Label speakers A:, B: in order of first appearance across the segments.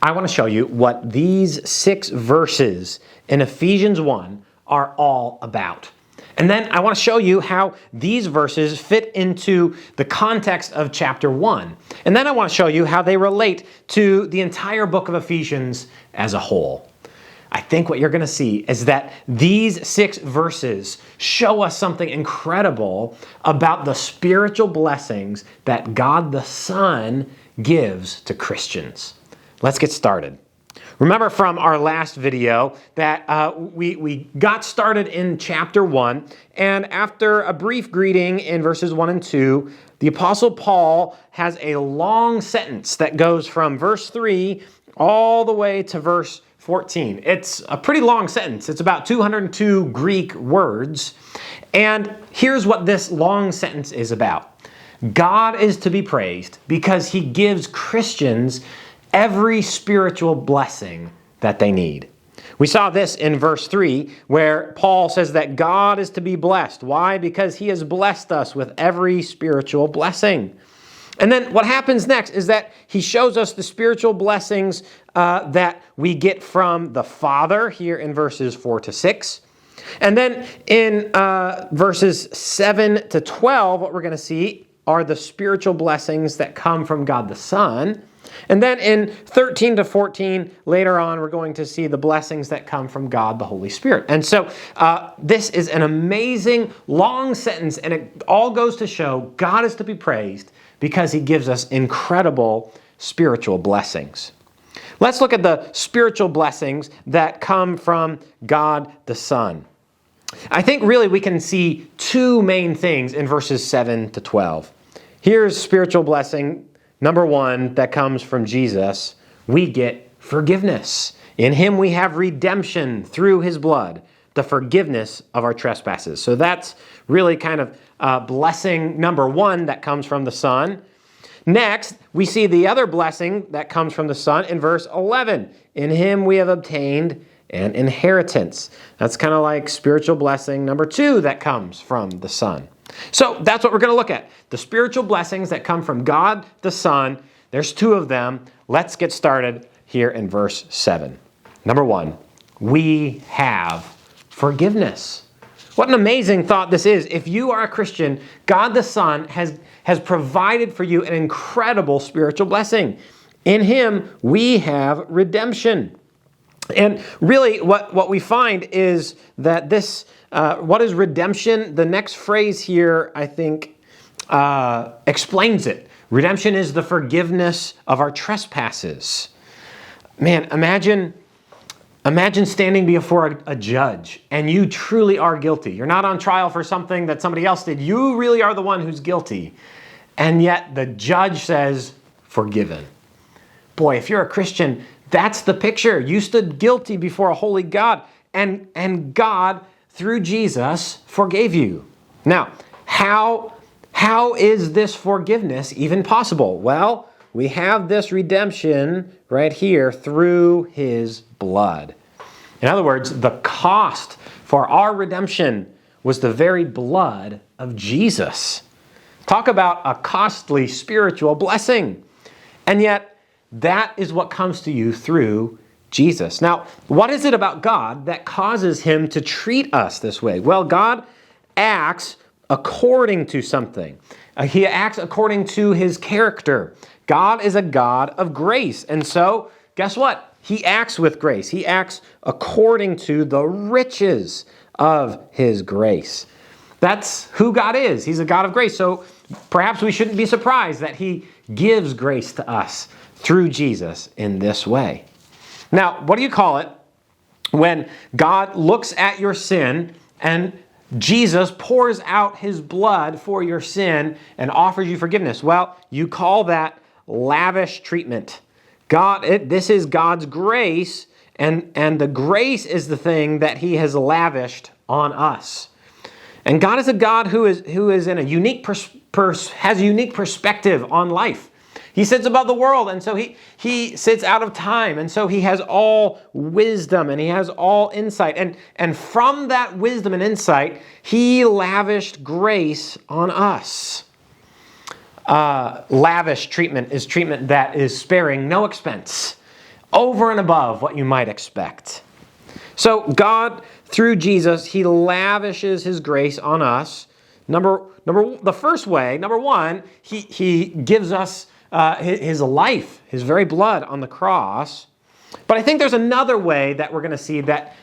A: I want to show you what these 6 verses in Ephesians 1 are all about. And then I want to show you how these verses fit into the context of chapter 1. And then I want to show you how they relate to the entire book of Ephesians as a whole. I think what you're going to see is that these 6 verses show us something incredible about the spiritual blessings that God the Son gives to Christians. Let's get started. Remember from our last video that we got started in chapter 1, and after a brief greeting in verses 1 and 2, the Apostle Paul has a long sentence that goes from verse 3 all the way to verse 14. It's a pretty long sentence. It's about 202 Greek words. And here's what this long sentence is about. God is to be praised because He gives Christians every spiritual blessing that they need. We saw this in verse 3 where Paul says that God is to be blessed. Why? Because He has blessed us with every spiritual blessing. And then what happens next is that he shows us the spiritual blessings that we get from the Father here in verses 4 to 6. And then in verses 7 to 12, what we're going to see are the spiritual blessings that come from God the Son. And then in 13 to 14, later on, we're going to see the blessings that come from God the Holy Spirit. And so this is an amazing long sentence, and it all goes to show God is to be praised because He gives us incredible spiritual blessings. Let's look at the spiritual blessings that come from God the Son. I think really we can see 2 main things in verses 7 to 12. Here's spiritual blessing number 1 that comes from Jesus. We get forgiveness. In Him we have redemption through His blood, the forgiveness of our trespasses. So that's really kind of blessing number 1 that comes from the Son. Next, we see the other blessing that comes from the Son in verse 11. In Him we have obtained an inheritance. That's kind of like spiritual blessing number 2 that comes from the Son. So that's what we're going to look at. The spiritual blessings that come from God the Son. There's 2 of them. Let's get started here in verse 7. Number 1, we have forgiveness. What an amazing thought this is. If you are a Christian, God the Son has provided for you an incredible spiritual blessing. In Him, we have redemption. And really, what we find is that this, what is redemption? The next phrase here, I think, explains it. Redemption is the forgiveness of our trespasses. Man, imagine standing before a judge and you truly are guilty. You're not on trial for something that somebody else did. You really are the one who's guilty. And yet the judge says, forgiven. Boy, if you're a Christian, that's the picture. You stood guilty before a holy God, and God, through Jesus, forgave you. Now, how is this forgiveness even possible? Well, we have this redemption right here through His blood. In other words, the cost for our redemption was the very blood of Jesus. Talk about a costly spiritual blessing. And yet, that is what comes to you through Jesus. Now, what is it about God that causes Him to treat us this way? Well, God acts according to something. He acts according to His character. God is a God of grace. And so, guess what? He acts with grace. He acts according to the riches of His grace. That's who God is. He's a God of grace. So perhaps we shouldn't be surprised that He gives grace to us through Jesus in this way. Now, what do you call it when God looks at your sin and Jesus pours out His blood for your sin and offers you forgiveness? Well, you call that lavish treatment. This is God's grace, and the grace is the thing that He has lavished on us. And God is a God who is in a unique has a unique perspective on life. He sits above the world, and so he sits out of time, and so He has all wisdom, and He has all insight. And from that wisdom and insight, He lavished grace on us. Lavish treatment is treatment that is sparing no expense. over and above what you might expect. So God, through Jesus, he lavishes his grace on us. The first way, number one, he gives us his life, his very blood on the cross. But I think there's another way that we're going to see that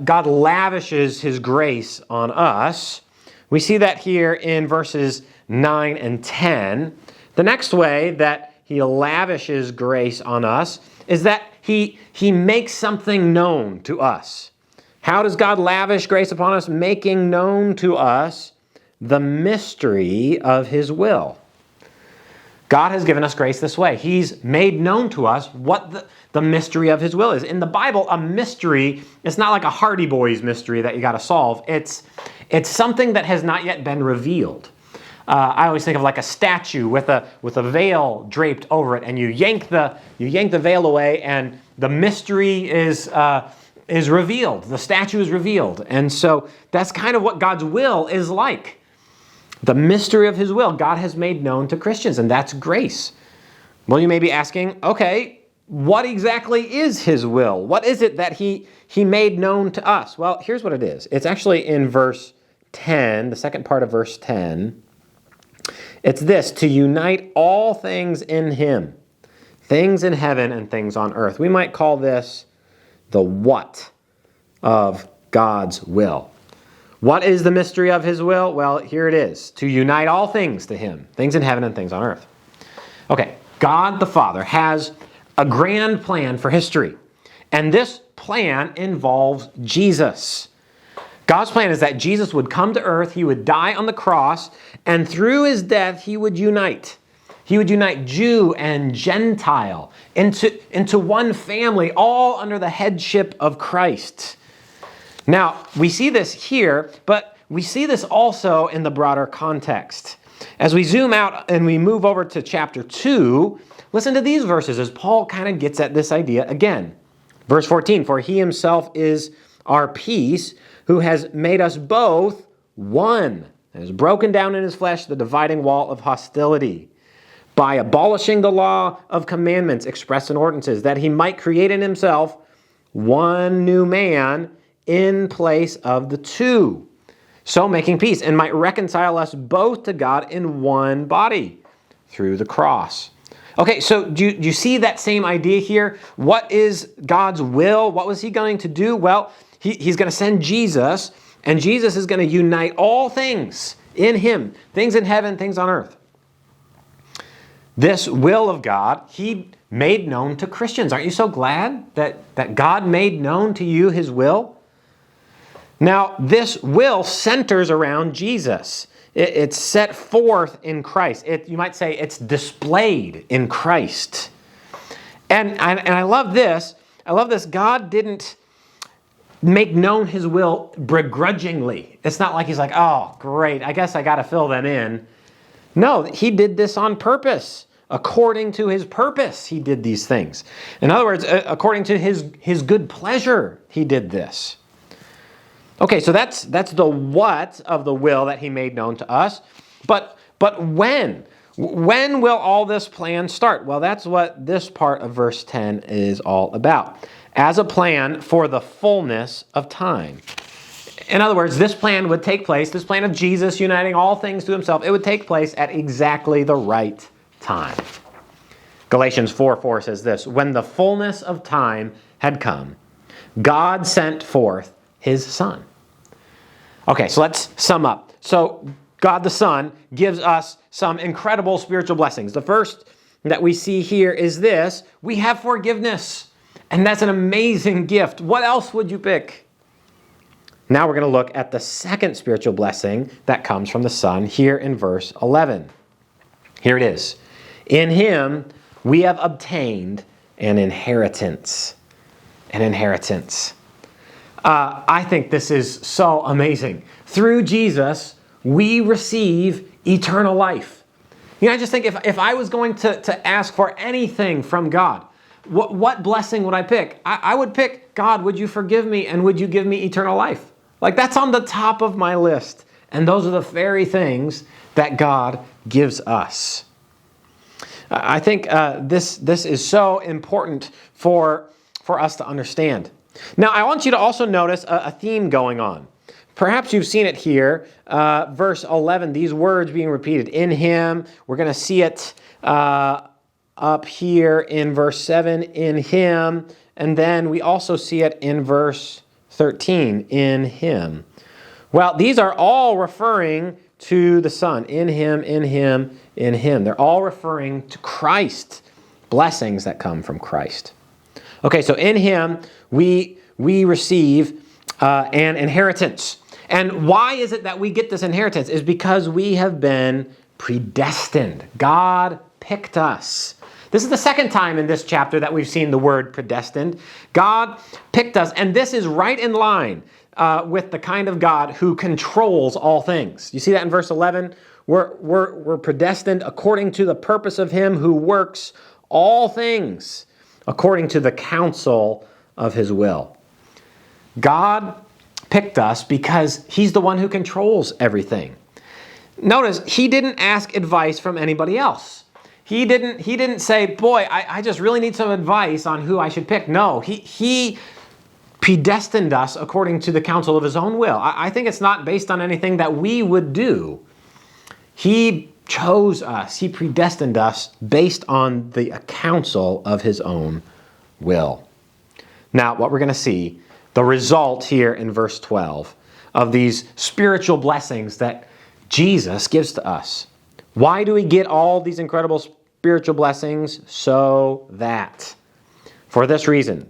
A: God lavishes his grace on us. We see that here in verses 9 and 10. The next way that he lavishes grace on us is that he makes something known to us. How does God lavish grace upon us? Making known to us the mystery of his will. God has given us grace this way. He's made known to us what the mystery of his will is. In the Bible, a mystery, it's not like a Hardy Boys mystery that you got to solve. It's something that has not yet been revealed. I always think of like a statue with a veil draped over it, and you yank the veil away, and the mystery is revealed. The statue is revealed, and so that's kind of what God's will is like. The mystery of his will, God has made known to Christians, and that's grace. Well, you may be asking, okay, what exactly is his will? What is it that he made known to us? Well, here's what it is. It's actually in verse 10, the second part of verse 10. It's this: to unite all things in him, things in heaven and things on earth. We might call this the what of God's will. What is the mystery of his will? Well, here it is: to unite all things to him, things in heaven and things on earth. Okay, God the Father has a grand plan for history, and this plan involves Jesus. God's plan is that Jesus would come to earth, he would die on the cross, and through his death he would unite. He would unite Jew and Gentile into one family, all under the headship of Christ. Now, we see this here, but we see this also in the broader context. As we zoom out and we move over to chapter 2, listen to these verses as Paul kind of gets at this idea again. Verse 14, for he himself is our peace, who has made us both one, and has broken down in his flesh the dividing wall of hostility, by abolishing the law of commandments expressed in ordinances, that he might create in himself one new man in place of the two, so making peace, and might reconcile us both to God in one body through the cross. Okay, so do you see that same idea here? What is God's will? What was he going to do? Well, he's going to send Jesus, and Jesus is going to unite all things in him, things in heaven, things on earth. This will of God, he made known to Christians. Aren't you so glad that God made known to you his will? Now, this will centers around Jesus. It's set forth in Christ. You might say it's displayed in Christ. And I love this. I love this. God didn't make known his will begrudgingly. It's not like he's like, oh, great, I guess I got to fill them in. No, he did this on purpose. According to his purpose, he did these things. In other words, according to his good pleasure, he did this. Okay, so that's the what of the will that he made known to us. But when? When will all this plan start? Well, that's what this part of verse 10 is all about. As a plan for the fullness of time. In other words, this plan would take place, this plan of Jesus uniting all things to himself, it would take place at exactly the right time. Galatians 4:4 says this: when the fullness of time had come, God sent forth his Son. Okay, so let's sum up. So God the Son gives us some incredible spiritual blessings. The first that we see here is this: we have forgiveness. And that's an amazing gift. What else would you pick? Now we're going to look at the second spiritual blessing that comes from the Son here in verse 11. Here it is. In him we have obtained an inheritance. An inheritance. I think this is so amazing. Through Jesus, we receive eternal life. You know, I just think if I was going to ask for anything from God, what blessing would I pick? I would pick, God, would you forgive me and would you give me eternal life? Like, that's on the top of my list. And those are the very things that God gives us. I think this is so important for us to understand. Now, I want you to also notice a theme going on. Perhaps you've seen it here, verse 11, these words being repeated, in him. We're going to see it up here in verse 7, in him. And then we also see it in verse 13, in him. Well, these are all referring to the Son. In him, in him, in him. They're all referring to Christ. Blessings that come from Christ. Okay, so in him we receive an inheritance. And why is it that we get this inheritance? Is because we have been predestined. God picked us. This is the second time in this chapter that we've seen the word predestined. God picked us, and this is right in line with the kind of God who controls all things. You see that in verse 11? We're predestined according to the purpose of him who works all things according to the counsel of his will. God picked us because he's the one who controls everything. Notice, he didn't ask advice from anybody else. He didn't say, boy, I just really need some advice on who I should pick. No, he predestined us according to the counsel of his own will. I think it's not based on anything that we would do. He chose us. He predestined us based on the counsel of his own will. Now, what we're going to see, the result here in verse 12 of these spiritual blessings that Jesus gives to us. Why do we get all these incredible spiritual blessings? So that, for this reason,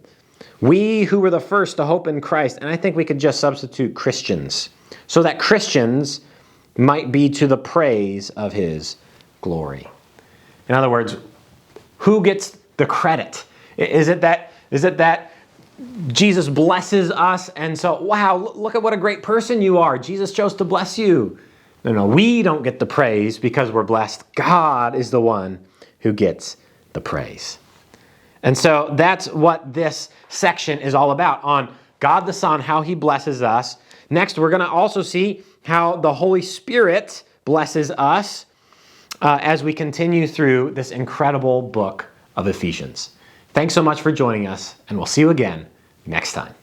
A: we who were the first to hope in Christ, and I think we could just substitute Christians, so that Christians might be to the praise of his glory. In other words, who gets the credit? Is it that Jesus blesses us and so, wow, look at what a great person you are. Jesus chose to bless you. No, we don't get the praise because we're blessed. God is the one who gets the praise. And so that's what this section is all about, on God the Son, how he blesses us. Next, we're going to also see how the Holy Spirit blesses us as we continue through this incredible book of Ephesians. Thanks so much for joining us, and we'll see you again next time.